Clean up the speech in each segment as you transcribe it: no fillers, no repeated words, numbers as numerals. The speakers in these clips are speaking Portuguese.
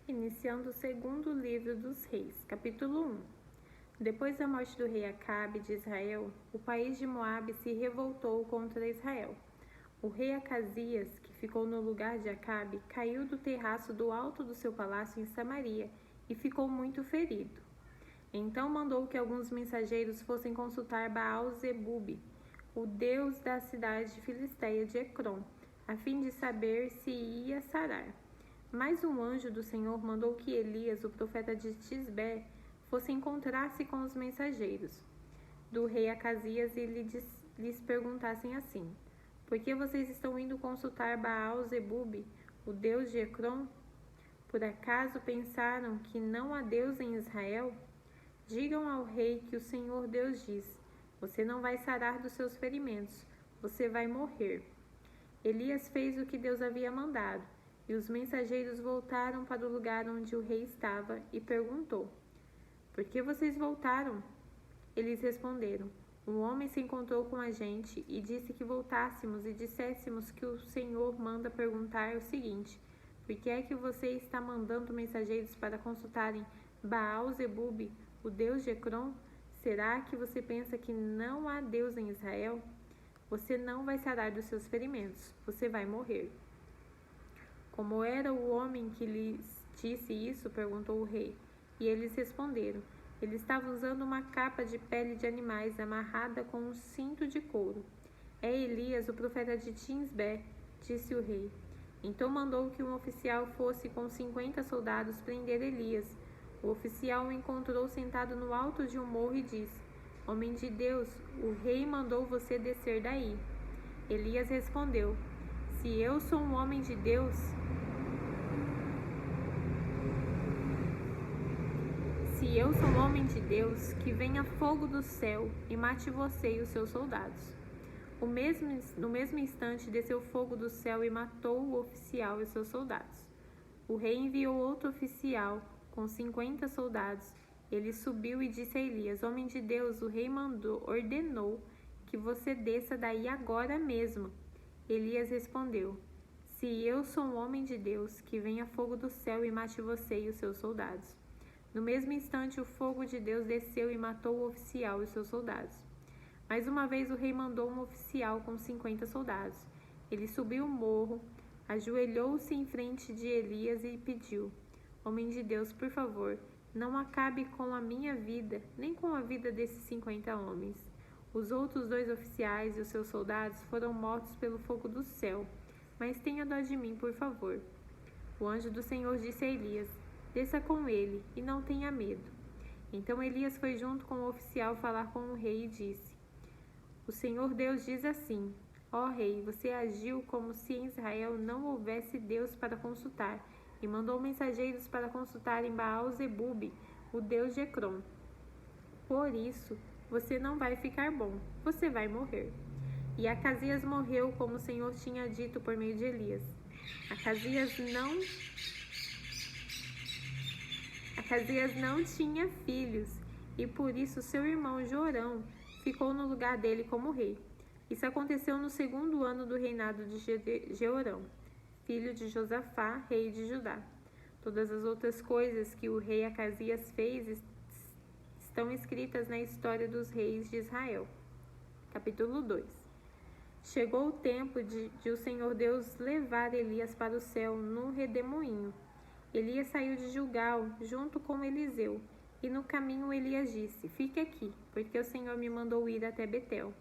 Iniciando o segundo livro dos Reis, capítulo 1. Depois da morte do rei Acabe de Israel, o país de Moabe se revoltou contra Israel. O rei Acasias, que ficou no lugar de Acabe, caiu do terraço do alto do seu palácio em Samaria e ficou muito ferido. Então mandou que alguns mensageiros fossem consultar Baal-Zebube, o deus da cidade filisteia de Ecrom, a fim de saber se ia sarar. Mas um anjo do Senhor mandou que Elias, o profeta de Tisbé, fosse encontrar-se com os mensageiros do rei Acasias e lhes perguntassem assim: por que vocês estão indo consultar Baal-Zebube, o deus de Ecrom? Por acaso pensaram que não há Deus em Israel? Digam ao rei que o Senhor Deus diz: você não vai sarar dos seus ferimentos, você vai morrer. Elias fez o que Deus havia mandado, e os mensageiros voltaram para o lugar onde o rei estava e perguntou: por que vocês voltaram? Eles responderam: um homem se encontrou com a gente e disse que voltássemos e disséssemos que o Senhor manda perguntar o seguinte: por que é que você está mandando mensageiros para consultarem Baal-Zebube, o deus de Ecrom? Será que você pensa que não há Deus em Israel? Você não vai sarar dos seus ferimentos, você vai morrer. Como era o homem que lhes disse isso? Perguntou o rei. E eles responderam: ele estava usando uma capa de pele de animais amarrada com um cinto de couro. É Elias, o profeta de Tisbé, disse o rei. Então mandou que um oficial fosse com 50 soldados prender Elias. O oficial o encontrou sentado no alto de um morro e disse: homem de Deus, o rei mandou você descer daí. Elias respondeu: se eu sou um homem de Deus, que venha fogo do céu e mate você e os seus soldados. No mesmo instante desceu fogo do céu e matou o oficial e seus soldados. O rei enviou outro oficial com 50 soldados. Ele subiu e disse a Elias: homem de Deus, o rei ordenou que você desça daí agora mesmo. Elias respondeu: se eu sou um homem de Deus, que venha fogo do céu e mate você e os seus soldados. No mesmo instante, o fogo de Deus desceu e matou o oficial e os seus soldados. Mais uma vez, o rei mandou um oficial com 50 soldados. Ele subiu o morro, ajoelhou-se em frente de Elias e pediu: homem de Deus, por favor, não acabe com a minha vida, nem com a vida desses 50 homens. Os outros 2 oficiais e os seus soldados foram mortos pelo fogo do céu, mas tenha dó de mim, por favor. O anjo do Senhor disse a Elias: desça com ele e não tenha medo. Então Elias foi junto com o oficial falar com o rei e disse: o Senhor Deus diz assim: ó rei, você agiu como se em Israel não houvesse Deus para consultar, e mandou mensageiros para consultarem Baal-Zebube, o deus de Ecrom. Por isso, você não vai ficar bom, você vai morrer. E Acasias morreu como o Senhor tinha dito por meio de Elias. Acasias não tinha filhos, e por isso seu irmão Jorão ficou no lugar dele como rei. Isso aconteceu no 2º ano do reinado de Jeorão, filho de Josafá, rei de Judá. Todas as outras coisas que o rei Acasias fez estão escritas na história dos reis de Israel. Capítulo 2. Chegou o tempo de o Senhor Deus levar Elias para o céu no redemoinho. Elias saiu de Gilgal junto com Eliseu, e no caminho Elias disse: fique aqui, porque o Senhor me mandou ir até Betel.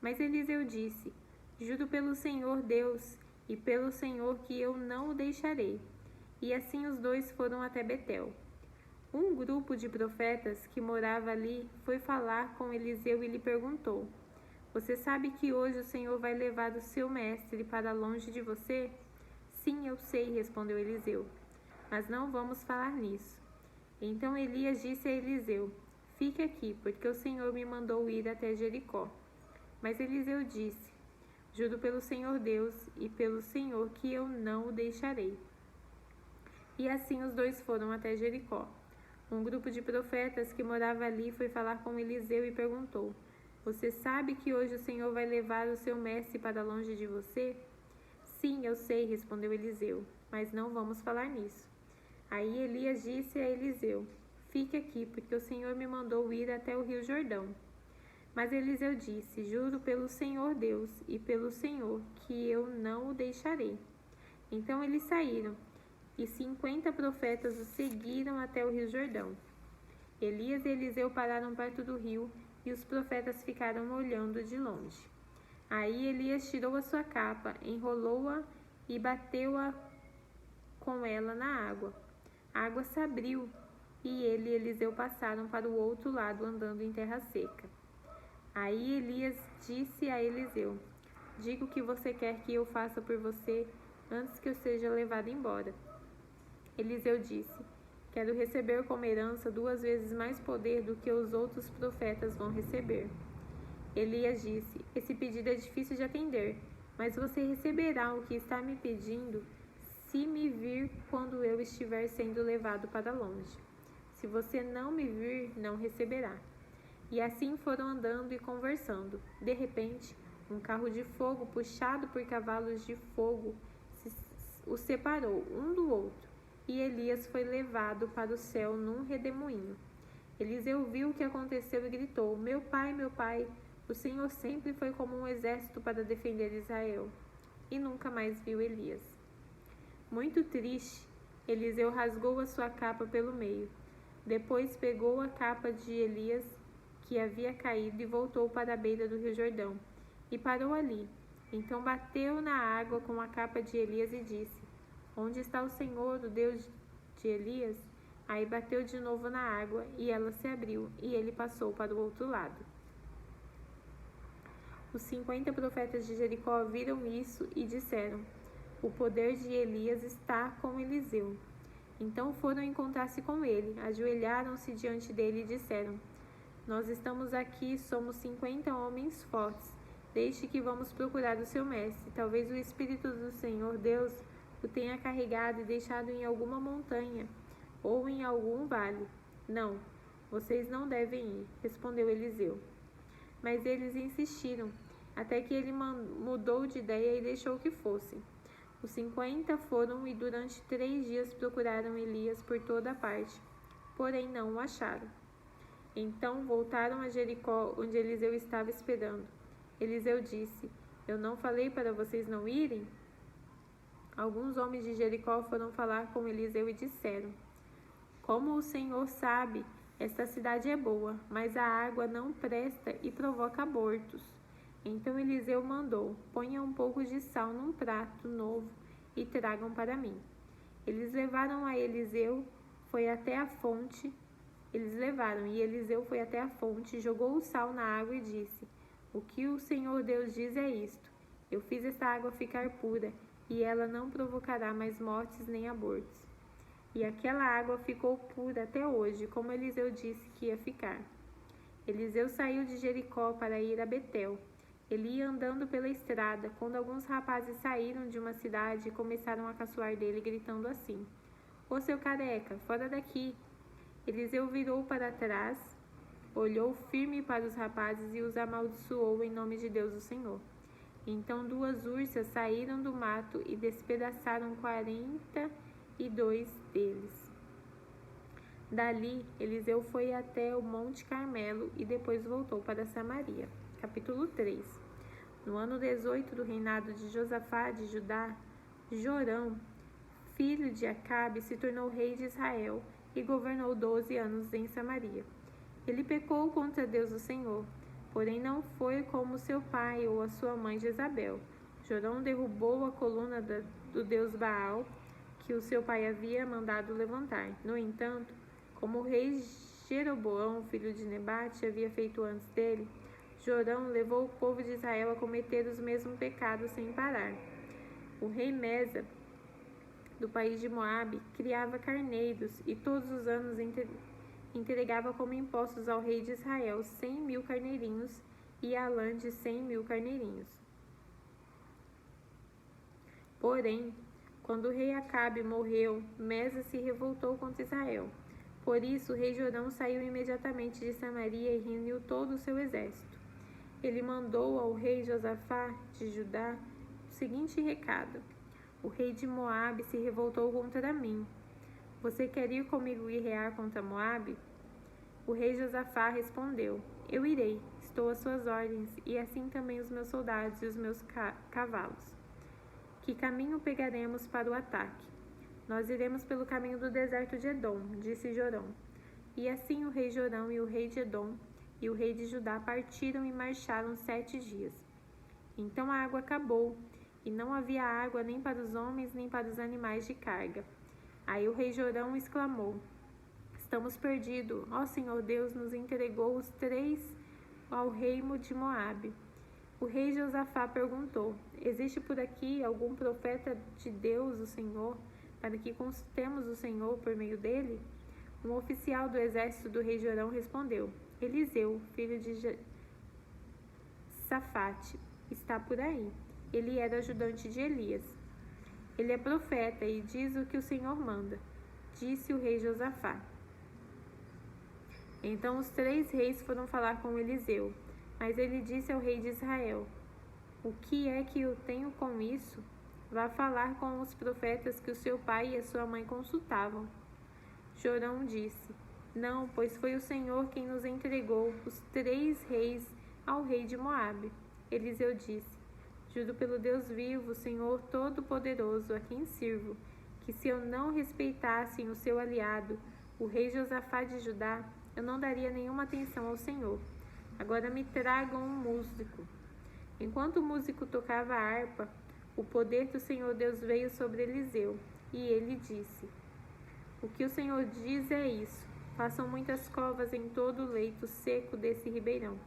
Mas Eliseu disse: juro pelo Senhor Deus e pelo Senhor que eu não o deixarei. E assim os 2 foram até Betel. Um grupo de profetas que morava ali foi falar com Eliseu e lhe perguntou: você sabe que hoje o Senhor vai levar o seu mestre para longe de você? Sim, eu sei, respondeu Eliseu, mas não vamos falar nisso. Então Elias disse a Eliseu: fique aqui, porque o Senhor me mandou ir até Jericó. Mas Eliseu disse: juro pelo Senhor Deus e pelo Senhor que eu não o deixarei. E assim os 2 foram até Jericó. Um grupo de profetas que morava ali foi falar com Eliseu e perguntou: você sabe que hoje o Senhor vai levar o seu mestre para longe de você? Sim, eu sei, respondeu Eliseu, mas não vamos falar nisso. Aí Elias disse a Eliseu: Fique aqui, porque o Senhor me mandou ir até o rio Jordão. Mas Eliseu disse: Juro pelo Senhor Deus e pelo Senhor que eu não o deixarei. Então eles saíram, e 50 profetas o seguiram até o rio Jordão. Elias e Eliseu pararam perto do rio, e os profetas ficaram olhando de longe. Aí Elias tirou a sua capa, enrolou-a e bateu-a com ela na água. A água se abriu, e ele e Eliseu passaram para o outro lado, andando em terra seca. Aí Elias disse a Eliseu: Diga o que você quer que eu faça por você antes que eu seja levado embora. Eliseu disse: Quero receber como herança 2 vezes mais poder do que os outros profetas vão receber. Elias disse: Esse pedido é difícil de atender, mas você receberá o que está me pedindo se me vir quando eu estiver sendo levado para longe. Se você não me vir, não receberá. E assim foram andando e conversando. De repente, um carro de fogo puxado por cavalos de fogo os separou um do outro, e Elias foi levado para o céu num redemoinho. Eliseu viu o que aconteceu e gritou: Meu pai, o Senhor sempre foi como um exército para defender Israel. E nunca mais viu Elias. Muito triste, Eliseu rasgou a sua capa pelo meio. Depois pegou a capa de Elias, que havia caído, e voltou para a beira do rio Jordão, e parou ali. Então bateu na água com a capa de Elias e disse: Onde está o Senhor, o Deus de Elias? Aí bateu de novo na água, e ela se abriu, e ele passou para o outro lado. Os 50 profetas de Jericó viram isso e disseram: O poder de Elias está com Eliseu. Então foram encontrar-se com ele, ajoelharam-se diante dele e disseram: Nós estamos aqui, somos 50 homens fortes. Deixe que vamos procurar o seu mestre. Talvez o Espírito do Senhor Deus o tenha carregado e deixado em alguma montanha ou em algum vale. Não, vocês não devem ir, respondeu Eliseu. Mas eles insistiram, até que ele mudou de ideia e deixou que fossem. Os 50 foram e durante 3 dias procuraram Elias por toda a parte, porém não o acharam. Então voltaram a Jericó, onde Eliseu estava esperando. Eliseu disse: Eu não falei para vocês não irem? Alguns homens de Jericó foram falar com Eliseu e disseram: Como o Senhor sabe, esta cidade é boa, mas a água não presta e provoca abortos. Então Eliseu mandou: Ponha um pouco de sal num prato novo e tragam para mim. Eles levaram e Eliseu foi até a fonte, jogou o sal na água e disse: O que o Senhor Deus diz é isto: Eu fiz esta água ficar pura, e ela não provocará mais mortes nem abortos. E aquela água ficou pura até hoje, como Eliseu disse que ia ficar. Eliseu saiu de Jericó para ir a Betel. Ele ia andando pela estrada, quando alguns rapazes saíram de uma cidade e começaram a caçoar dele, gritando assim: Ô seu careca, fora daqui! Eliseu virou para trás, olhou firme para os rapazes e os amaldiçoou em nome de Deus o Senhor. Então 2 ursas saíram do mato e despedaçaram 42 deles. Dali, Eliseu foi até o Monte Carmelo e depois voltou para Samaria. Capítulo 3. No ano 18 do reinado de Josafá de Judá, Jorão, filho de Acabe, se tornou rei de Israel e governou 12 anos em Samaria. Ele pecou contra Deus o Senhor, porém não foi como seu pai ou a sua mãe Jezabel. Jorão derrubou a coluna do deus Baal, que o seu pai havia mandado levantar. No entanto, como o rei Jeroboão, filho de Nebate, havia feito antes dele, Jorão levou o povo de Israel a cometer os mesmos pecados sem parar. O rei Mesa, do país de Moabe, criava carneiros e todos os anos entregava como impostos ao rei de Israel 100.000 carneirinhos e a lã de 100.000 carneirinhos. Porém, quando o rei Acabe morreu, Mesa se revoltou contra Israel. Por isso, o rei Jorão saiu imediatamente de Samaria e reuniu todo o seu exército. Ele mandou ao rei Josafá de Judá o seguinte recado: O rei de Moabe se revoltou contra mim. Você quer ir comigo guerrear contra Moabe? O rei Josafá respondeu: Eu irei, estou às suas ordens, e assim também os meus soldados e os meus cavalos. Que caminho pegaremos para o ataque? Nós iremos pelo caminho do deserto de Edom, disse Jorão. E assim o rei Jorão e o rei de Edom e o rei de Judá partiram e marcharam 7 dias. Então a água acabou, e não havia água nem para os homens nem para os animais de carga. Aí o rei Jorão exclamou: Estamos perdidos, ó Senhor Deus nos entregou os 3 ao reino de Moabe. O rei Josafá perguntou: Existe por aqui algum profeta de Deus, o Senhor, para que consultemos o Senhor por meio dele? Um oficial do exército do rei Jorão respondeu: Eliseu, filho de Safate, está por aí. Ele era ajudante de Elias. Ele é profeta e diz o que o Senhor manda, disse o rei Josafá. Então os 3 reis foram falar com Eliseu, mas ele disse ao rei de Israel: O que é que eu tenho com isso? Vá falar com os profetas que o seu pai e a sua mãe consultavam. Jorão disse: Não, pois foi o Senhor quem nos entregou, os 3 reis, ao rei de Moabe. Eliseu disse: Juro pelo Deus vivo, Senhor Todo-Poderoso, a quem sirvo, que se eu não respeitasse o seu aliado, o rei Josafá de Judá, eu não daria nenhuma atenção ao Senhor. Agora me tragam um músico. Enquanto o músico tocava a harpa, o poder do Senhor Deus veio sobre Eliseu, e ele disse: O que o Senhor diz é isso: façam muitas covas em todo o leito seco desse ribeirão,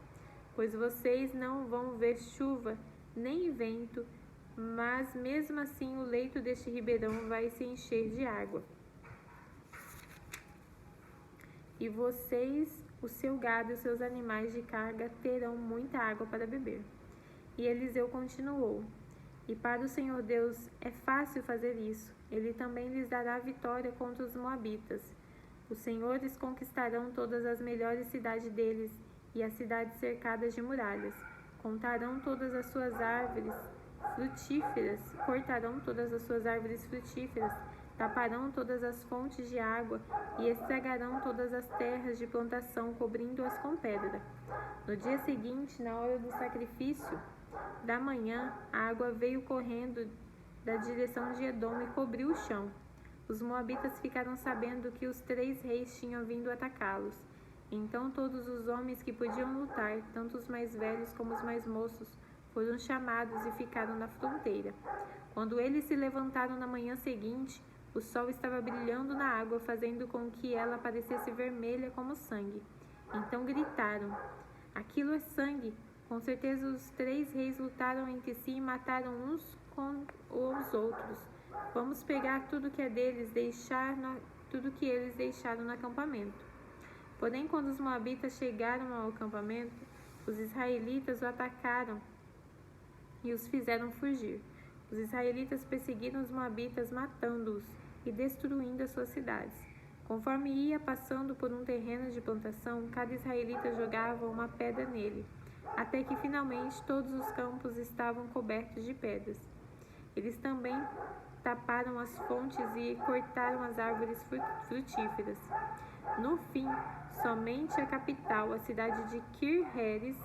pois vocês não vão ver chuva nem vento, mas mesmo assim o leito deste ribeirão vai se encher de água. E vocês, o seu gado e os seus animais de carga terão muita água para beber. E Eliseu continuou: E para o Senhor Deus é fácil fazer isso. Ele também lhes dará vitória contra os moabitas. Os senhores conquistarão todas as melhores cidades deles e as cidades cercadas de muralhas. Cortarão todas as suas árvores frutíferas, taparão todas as fontes de água e estragarão todas as terras de plantação, cobrindo-as com pedra. No dia seguinte, na hora do sacrifício da manhã, a água veio correndo da direção de Edom e cobriu o chão. Os moabitas ficaram sabendo que os 3 reis tinham vindo atacá-los. Então todos os homens que podiam lutar, tanto os mais velhos como os mais moços, foram chamados e ficaram na fronteira. Quando eles se levantaram na manhã seguinte, o sol estava brilhando na água, fazendo com que ela parecesse vermelha como sangue. Então gritaram: Aquilo é sangue! Com certeza os 3 reis lutaram entre si e mataram uns com os outros. Vamos pegar tudo que é deles, tudo que eles deixaram no acampamento. Porém, quando os moabitas chegaram ao acampamento, os israelitas o atacaram e os fizeram fugir. Os israelitas perseguiram os moabitas, matando-os e destruindo as suas cidades. Conforme ia passando por um terreno de plantação, cada israelita jogava uma pedra nele, até que finalmente todos os campos estavam cobertos de pedras. Eles também taparam as fontes e cortaram as árvores frutíferas. No fim, somente a capital, a cidade de Kir-Heres,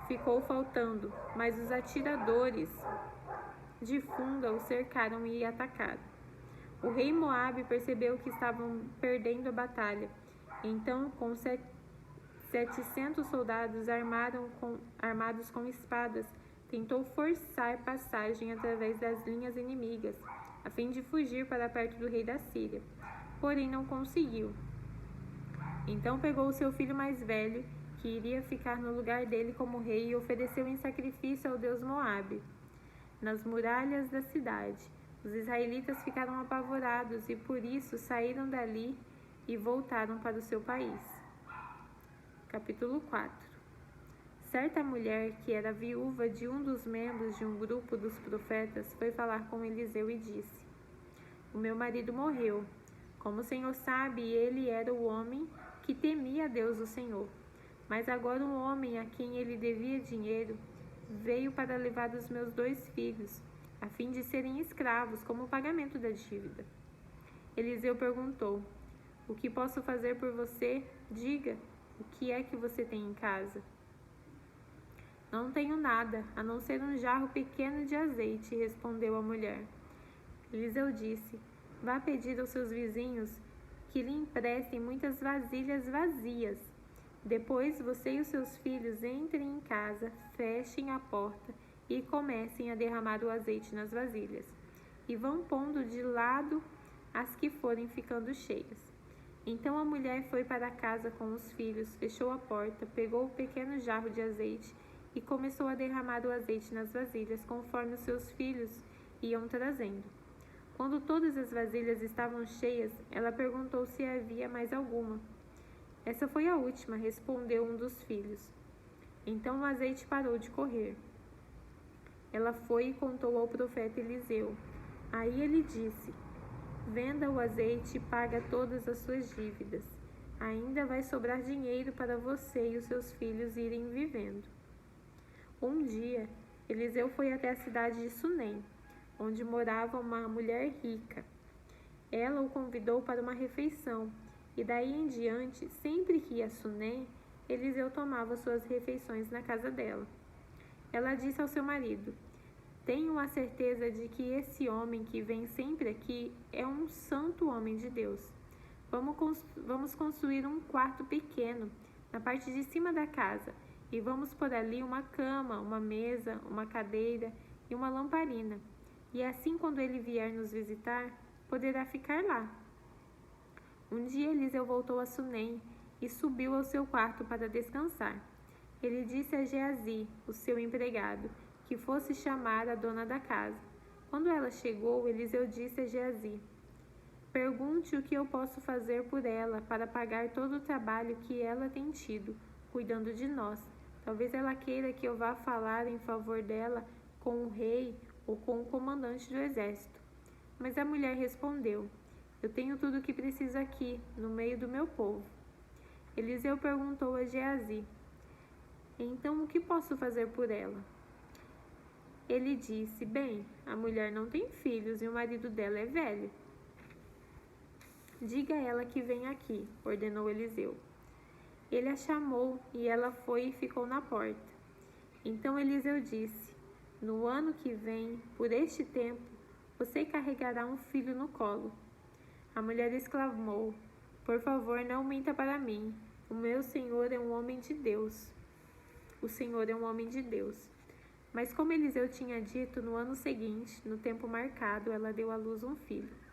ficou faltando, mas os atiradores de funda o cercaram e atacaram. O rei Moabe percebeu que estavam perdendo a batalha. Então, com 700 soldados armados com espadas, tentou forçar passagem através das linhas inimigas, a fim de fugir para perto do rei da Síria. Porém, não conseguiu. Então pegou o seu filho mais velho, que iria ficar no lugar dele como rei, e ofereceu em sacrifício ao deus Moabe, nas muralhas da cidade. Os israelitas ficaram apavorados e por isso saíram dali e voltaram para o seu país. Capítulo 4. Certa mulher, que era viúva de um dos membros de um grupo dos profetas, foi falar com Eliseu e disse: O meu marido morreu. Como o Senhor sabe, ele era o homem que temia a Deus o Senhor. Mas agora um homem a quem ele devia dinheiro veio para levar os meus 2 filhos, a fim de serem escravos como pagamento da dívida. Eliseu perguntou: O que posso fazer por você? Diga, o que é que você tem em casa? Não tenho nada, a não ser um jarro pequeno de azeite, respondeu a mulher. Eliseu disse: Vá pedir aos seus vizinhos que lhe emprestem muitas vasilhas vazias. Depois você e os seus filhos entrem em casa, fechem a porta e comecem a derramar o azeite nas vasilhas. E vão pondo de lado as que forem ficando cheias. Então a mulher foi para casa com os filhos, fechou a porta, pegou o pequeno jarro de azeite e começou a derramar o azeite nas vasilhas, conforme os seus filhos iam trazendo. Quando todas as vasilhas estavam cheias, ela perguntou se havia mais alguma. Essa foi a última, respondeu um dos filhos. Então o azeite parou de correr. Ela foi e contou ao profeta Eliseu. Aí ele disse: Venda o azeite e paga todas as suas dívidas. Ainda vai sobrar dinheiro para você e os seus filhos irem vivendo. Um dia, Eliseu foi até a cidade de Sunem, onde morava uma mulher rica. Ela o convidou para uma refeição, e daí em diante, sempre que ia a Sunem, Eliseu tomava suas refeições na casa dela. Ela disse ao seu marido: Tenho a certeza de que esse homem que vem sempre aqui é um santo homem de Deus. Vamos construir um quarto pequeno na parte de cima da casa e vamos pôr ali uma cama, uma mesa, uma cadeira e uma lamparina. E assim, quando ele vier nos visitar, poderá ficar lá. Um dia Eliseu voltou a Sunem e subiu ao seu quarto para descansar. Ele disse a Geazi, o seu empregado, que fosse chamar a dona da casa. Quando ela chegou, Eliseu disse a Geazi: Pergunte o que eu posso fazer por ela para pagar todo o trabalho que ela tem tido, cuidando de nós. Talvez ela queira que eu vá falar em favor dela com o rei ou com o comandante do exército. Mas a mulher respondeu: Eu tenho tudo o que preciso aqui, no meio do meu povo. Eliseu perguntou a Geazi: Então o que posso fazer por ela? Ele disse: Bem, a mulher não tem filhos e o marido dela é velho. Diga a ela que venha aqui, ordenou Eliseu. Ele a chamou e ela foi e ficou na porta. Então Eliseu disse: No ano que vem, por este tempo, você carregará um filho no colo. A mulher exclamou: Por favor, não minta para mim. O meu senhor é um homem de Deus. O Senhor é um homem de Deus. Mas como Eliseu tinha dito, no ano seguinte, no tempo marcado, ela deu à luz um filho.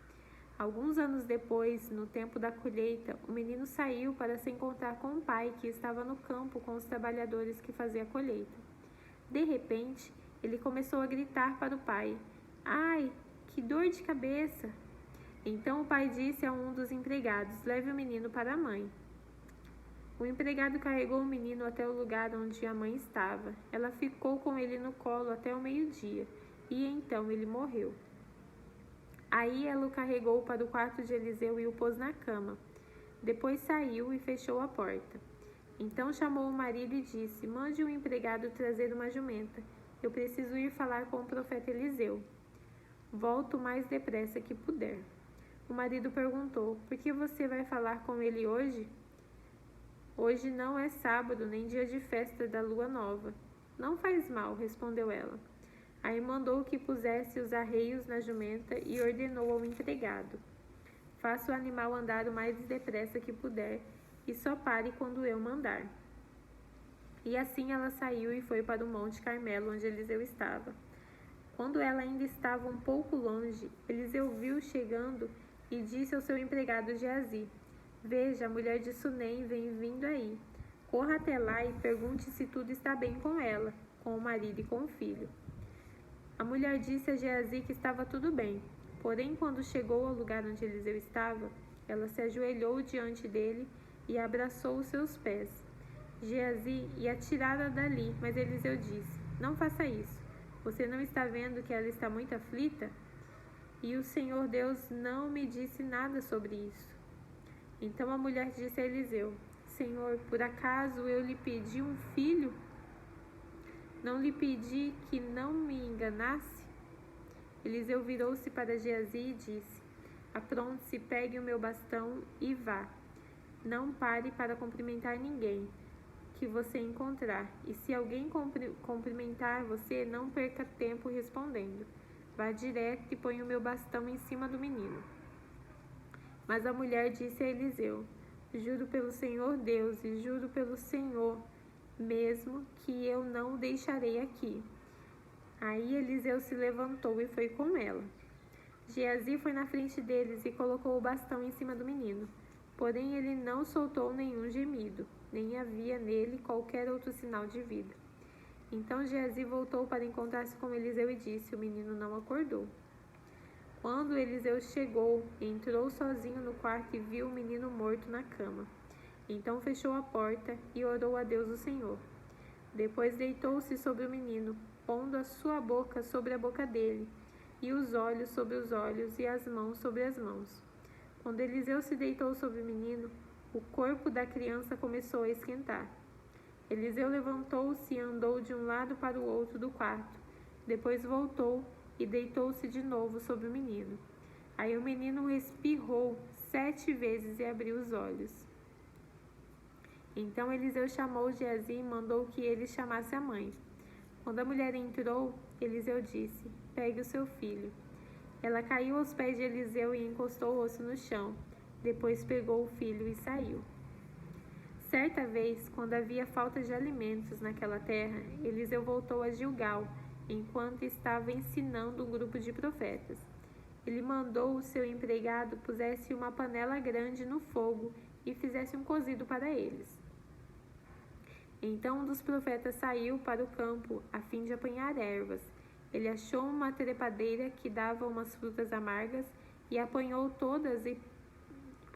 Alguns anos depois, no tempo da colheita, o menino saiu para se encontrar com o pai, que estava no campo com os trabalhadores que faziam a colheita. De repente, ele começou a gritar para o pai: Ai, que dor de cabeça! Então o pai disse a um dos empregados: Leve o menino para a mãe. O empregado carregou o menino até o lugar onde a mãe estava. Ela ficou com ele no colo até o meio-dia, e então ele morreu. Aí ela o carregou para o quarto de Eliseu e o pôs na cama. Depois saiu e fechou a porta. Então chamou o marido e disse: Mande um empregado trazer uma jumenta. Eu preciso ir falar com o profeta Eliseu. Volto o mais depressa que puder. O marido perguntou: Por que você vai falar com ele hoje? Hoje não é sábado, nem dia de festa da lua nova. Não faz mal, respondeu ela. Aí mandou que pusesse os arreios na jumenta e ordenou ao empregado: Faça o animal andar o mais depressa que puder e só pare quando eu mandar. E assim ela saiu e foi para o Monte Carmelo, onde Eliseu estava. Quando ela ainda estava um pouco longe, Eliseu viu chegando e disse ao seu empregado Geazi: Veja, a mulher de Sunem vem vindo aí. Corra até lá e pergunte se tudo está bem com ela, com o marido e com o filho. A mulher disse a Geazi que estava tudo bem. Porém, quando chegou ao lugar onde Eliseu estava, ela se ajoelhou diante dele e abraçou os seus pés. Geazi ia tirá-la dali, mas Eliseu disse: Não faça isso. Você não está vendo que ela está muito aflita? E o Senhor Deus não me disse nada sobre isso. Então a mulher disse a Eliseu: Senhor, por acaso eu lhe pedi um filho? Não lhe pedi que não me enganasse? Eliseu virou-se para Geazi e disse: Apronte-se, pegue o meu bastão e vá. Não pare para cumprimentar ninguém que você encontrar. E se alguém cumprimentar você, não perca tempo respondendo. Vá direto e ponha o meu bastão em cima do menino. Mas a mulher disse a Eliseu: juro pelo Senhor Deus e juro pelo Senhor mesmo que eu não o deixarei aqui. Aí Eliseu se levantou e foi com ela. Geazi foi na frente deles e colocou o bastão em cima do menino. Porém ele não soltou nenhum gemido, nem havia nele qualquer outro sinal de vida. Então Geazi voltou para encontrar-se com Eliseu e disse: o menino não acordou. Quando Eliseu chegou, entrou sozinho no quarto e viu o menino morto na cama. Então fechou a porta e orou a Deus o Senhor. Depois deitou-se sobre o menino, pondo a sua boca sobre a boca dele, e os olhos sobre os olhos e as mãos sobre as mãos. Quando Eliseu se deitou sobre o menino, o corpo da criança começou a esquentar. Eliseu levantou-se e andou de um lado para o outro do quarto. Depois voltou e deitou-se de novo sobre o menino. Aí o menino espirrou 7 vezes e abriu os olhos. Então Eliseu chamou Geazi e mandou que ele chamasse a mãe. Quando a mulher entrou, Eliseu disse: pegue o seu filho. Ela caiu aos pés de Eliseu e encostou o rosto no chão. Depois pegou o filho e saiu. Certa vez, quando havia falta de alimentos naquela terra, Eliseu voltou a Gilgal, enquanto estava ensinando um grupo de profetas. Ele mandou o seu empregado pusesse uma panela grande no fogo e fizesse um cozido para eles. Então um dos profetas saiu para o campo a fim de apanhar ervas. Ele achou uma trepadeira que dava umas frutas amargas e apanhou todas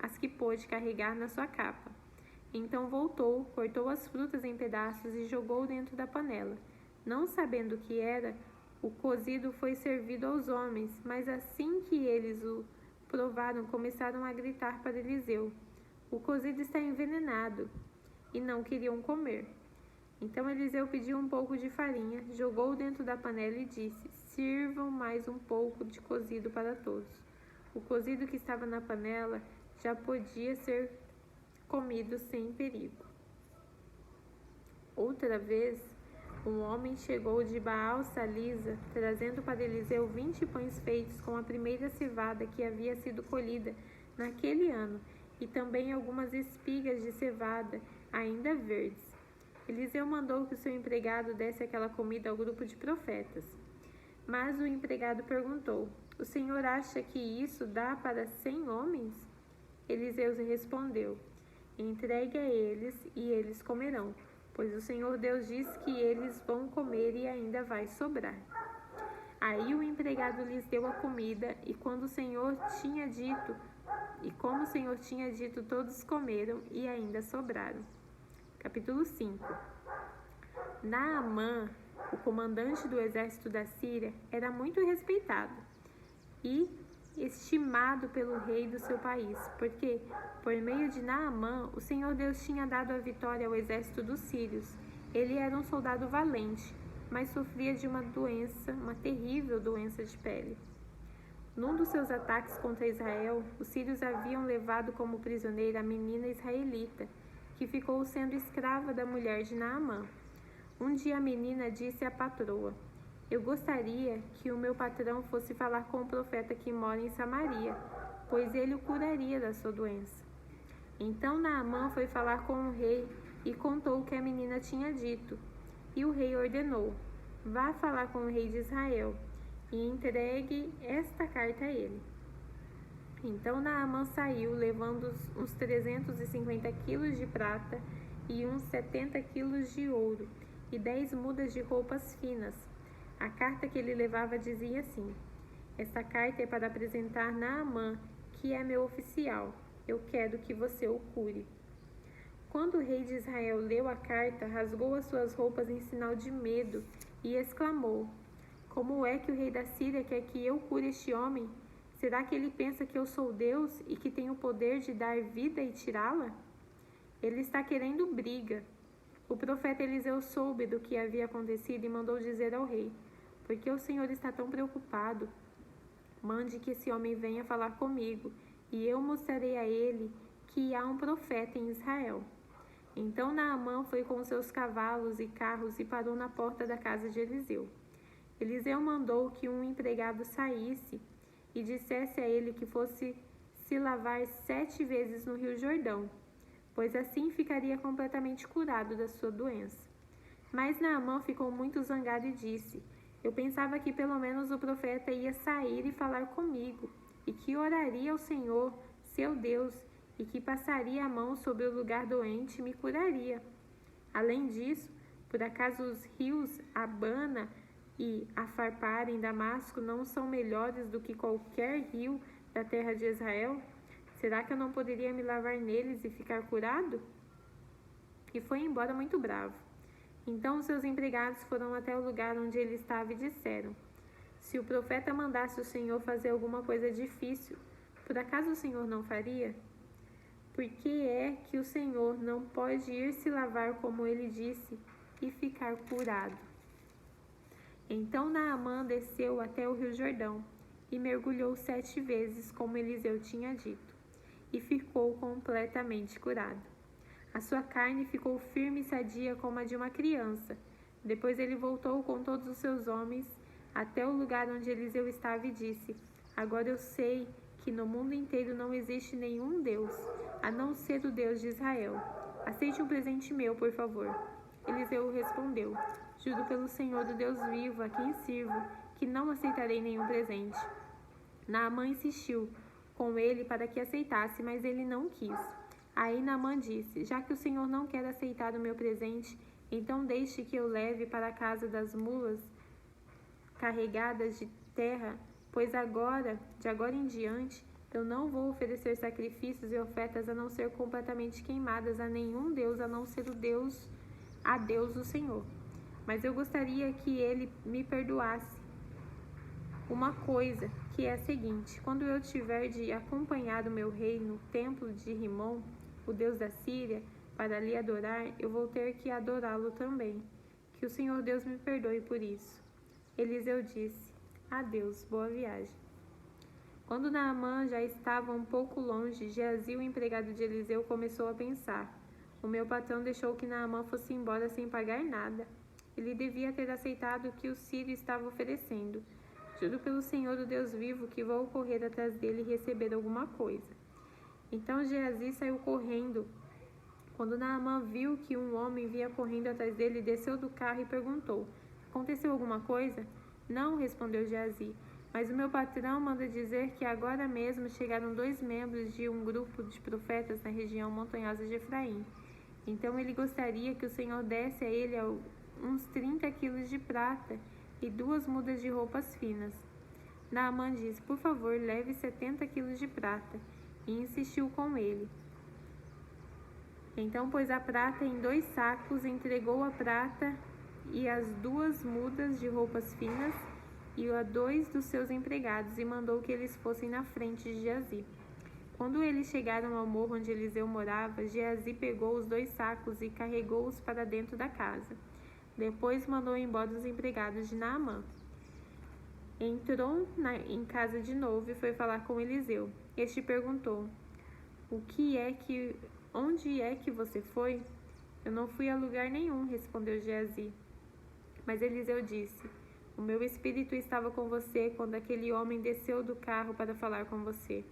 as que pôde carregar na sua capa. Então voltou, cortou as frutas em pedaços e jogou dentro da panela. Não sabendo o que era, o cozido foi servido aos homens, mas assim que eles o provaram, começaram a gritar para Eliseu: o cozido está envenenado, e não queriam comer. Então Eliseu pediu um pouco de farinha, jogou dentro da panela e disse: sirvam mais um pouco de cozido para todos. O cozido que estava na panela já podia ser comido sem perigo. Outra vez, um homem chegou de Baal-Salisa, trazendo para Eliseu 20 pães feitos com a primeira cevada que havia sido colhida naquele ano, e também algumas espigas de cevada ainda verdes. Eliseu mandou que o seu empregado desse aquela comida ao grupo de profetas. Mas o empregado perguntou: o senhor acha que isso dá para 100 homens? Eliseu respondeu: entregue a eles e eles comerão, pois o Senhor Deus diz que eles vão comer e ainda vai sobrar. Aí o empregado lhes deu a comida, e como o Senhor tinha dito, todos comeram e ainda sobraram. Capítulo 5. Naamã, o comandante do exército da Síria, era muito respeitado e estimado pelo rei do seu país, porque, por meio de Naamã, o Senhor Deus tinha dado a vitória ao exército dos sírios. Ele era um soldado valente, mas sofria de uma terrível doença de pele. Num dos seus ataques contra Israel, os sírios haviam levado como prisioneira a menina israelita, que ficou sendo escrava da mulher de Naamã. Um dia a menina disse à patroa: eu gostaria que o meu patrão fosse falar com o profeta que mora em Samaria, pois ele o curaria da sua doença. Então Naamã foi falar com o rei e contou o que a menina tinha dito. E o rei ordenou: vá falar com o rei de Israel e entregue esta carta a ele. Então Naamã saiu, levando uns 350 quilos de prata e uns 70 quilos de ouro e 10 mudas de roupas finas. A carta que ele levava dizia assim: esta carta é para apresentar Naamã, que é meu oficial. Eu quero que você o cure. Quando o rei de Israel leu a carta, rasgou as suas roupas em sinal de medo e exclamou: como é que o rei da Síria quer que eu cure este homem? Será que ele pensa que eu sou Deus e que tenho o poder de dar vida e tirá-la? Ele está querendo briga. O profeta Eliseu soube do que havia acontecido e mandou dizer ao rei: por que o Senhor está tão preocupado? mande que esse homem venha falar comigo, e eu mostrarei a ele que há um profeta em Israel. Então Naamã foi com seus cavalos e carros e parou na porta da casa de Eliseu. Eliseu mandou que um empregado saísse e dissesse a ele que fosse se lavar 7 vezes no Rio Jordão, pois assim ficaria completamente curado da sua doença. Mas Naamã ficou muito zangado e disse: eu pensava que pelo menos o profeta ia sair e falar comigo, e que oraria ao Senhor, seu Deus, e que passaria a mão sobre o lugar doente e me curaria. Além disso, por acaso os rios Abana e Afarpar em Damasco não são melhores do que qualquer rio da terra de Israel? Será que eu não poderia me lavar neles e ficar curado? E foi embora muito bravo. Então seus empregados foram até o lugar onde ele estava e disseram: se o profeta mandasse o Senhor fazer alguma coisa difícil, por acaso o Senhor não faria? Por que é que o Senhor não pode ir se lavar como ele disse e ficar curado? Então Naamã desceu até o Rio Jordão e mergulhou 7 vezes, como Eliseu tinha dito, e ficou completamente curado. A sua carne ficou firme e sadia como a de uma criança. Depois ele voltou com todos os seus homens até o lugar onde Eliseu estava e disse: agora eu sei que no mundo inteiro não existe nenhum Deus, a não ser o Deus de Israel. Aceite um presente meu, por favor. Eliseu respondeu: juro pelo Senhor do Deus vivo, a quem sirvo, que não aceitarei nenhum presente. Naamã insistiu com ele para que aceitasse, mas ele não quis. Aí Naamã disse: já que o Senhor não quer aceitar o meu presente, então deixe que eu leve para a casa das mulas carregadas de terra, pois de agora em diante, eu não vou oferecer sacrifícios e ofertas a não ser completamente queimadas a nenhum Deus, a não ser a Deus o Senhor. Mas eu gostaria que ele me perdoasse uma coisa, que é a seguinte: quando eu tiver de acompanhar o meu rei no templo de Rimon, o Deus da Síria, para lhe adorar, eu vou ter que adorá-lo também. Que o Senhor Deus me perdoe por isso. Eliseu disse: adeus, boa viagem. Quando Naamã já estava um pouco longe, Geazi, o empregado de Eliseu, começou a pensar: o meu patrão deixou que Naamã fosse embora sem pagar nada. Ele devia ter aceitado o que o sírio estava oferecendo. Juro pelo Senhor do Deus vivo que vou correr atrás dele e receber alguma coisa. Então Geazi saiu correndo. Quando Naamã viu que um homem vinha correndo atrás dele, desceu do carro e perguntou: aconteceu alguma coisa? Não, respondeu Geazi, mas o meu patrão manda dizer que agora mesmo chegaram 2 membros de um grupo de profetas na região montanhosa de Efraim. Então ele gostaria que o Senhor desse a ele uns 30 quilos de prata e 2 mudas de roupas finas. Naamã disse: por favor, leve 70 quilos de prata, e insistiu com ele. Então pôs a prata em 2 sacos, entregou a prata e as 2 mudas de roupas finas e a 2 dos seus empregados, e mandou que eles fossem na frente de Geazi. Quando eles chegaram ao morro onde Eliseu morava, Geazi pegou os 2 sacos e carregou-os para dentro da casa. Depois mandou embora os empregados de Naamã. Entrou em casa de novo e foi falar com Eliseu. Este perguntou: onde é que você foi? Eu não fui a lugar nenhum, respondeu Geazi. Mas Eliseu disse: o meu espírito estava com você quando aquele homem desceu do carro para falar com você.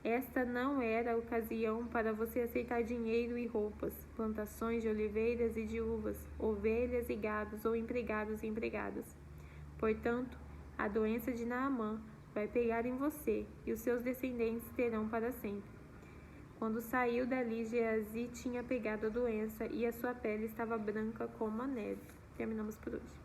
Esta não era a ocasião para você aceitar dinheiro e roupas, plantações de oliveiras e de uvas, ovelhas e gados ou empregados e empregadas. Portanto, a doença de Naamã vai pegar em você, e os seus descendentes terão para sempre. Quando saiu dali, Geazi tinha pegado a doença e a sua pele estava branca como a neve. Terminamos por hoje.